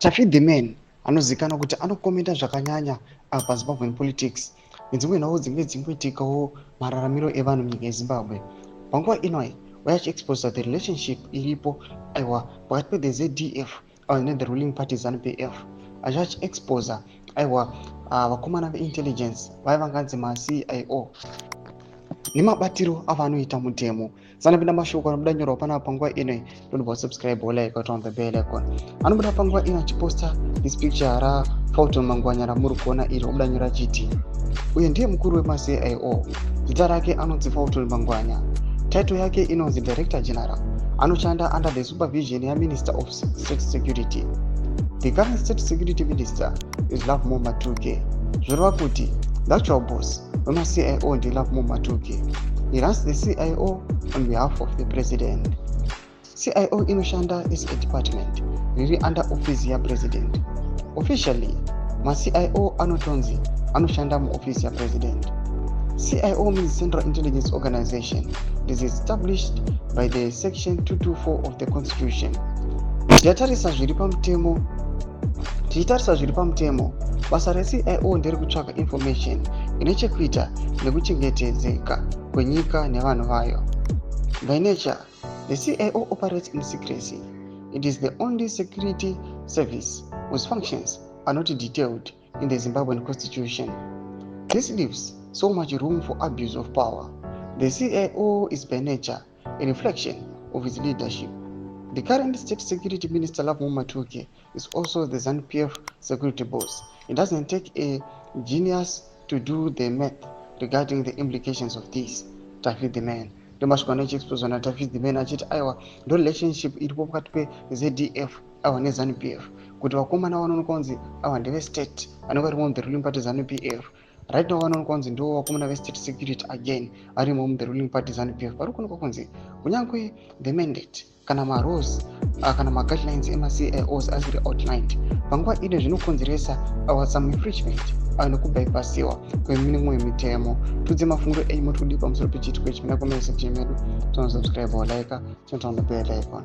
Tafi the man anozikana kuti anokomenta zvakanyanya pa Zimbabwean politics. Nedzimwe nhau dzimboitikawo mararamiro evanhu munyika yeZimbabwe. Panguva ino vachiexposa the relationship iripo aiwa pakati pe the ZDF and the ruling party ZANU-PF. Achiexposa aiwa vakomana veintelligence vaiva vanganzi CIO nemabatiro avanoita mutemo. Sanapinda mashoko anobuda nyorwa panapa panguva ino, don't subscribe or like on the bell icon. Anobuda panguva ino achiposta this picture ra photo mangwanya ramuri kuona iri obuda nyora chiti uye ndiye mukuru wema CIO. Zita rake anonzi Photo Mangwanya. Title yake inonzi Director General. Anoshanda under the supervision ya Minister of State Security. The current State Security Minister is Love Matuke. Zvoreva kuti the actual boss wema CIO ndi Love Matuke. He runs the CIO on behalf of the president. CIO inoshanda is a department riri under office ya president. Officially, CIO anotonzi anoshanda mu office ya president. CIO means Central Intelligence Organization. This is established by the section 224 of the Constitution. Tichitarisa zviri pamutemo, basa reCIO ndere kutsvaka information ine chekuita nekuchengetedzeka kwenyika nevanhu vayo. By nature, the CIO operates in secrecy. It is the only security service whose functions are not detailed in the Zimbabwean Constitution. This leaves so much room for abuse of power. The CIO is by nature a reflection of his leadership. The current State Security Minister Love Matuke is also the ZANU-PF security boss. It doesn't take a genius to do the math regarding the implications of this. Tafi the man. Ndomashikwana ichiexposa na Tafi the man achiti aiwa ndo relationship iripo pakati pe ZDF awa neZANU-PF kuti vakomana vanoonekwanzi awa ndeve state anenge arimo the ruling party ZANU-PF. Right now vanoonekwanzi ndo vakomana ve-state security again arimo the ruling party ZANU-PF. Pari kuonekwa kunzi kunyange the mandate kana ma-rules kana ma-guidelines ema-CIOs asiri outlined, panguva ino zvinokonzeresa some infringement nekubypassiwa kwemimwe mitemo. Tudze mafungo enyu mutudi pamusoro pechitiko ichi. Mina comment section medu. Subscribe or like, turn on the bell icon.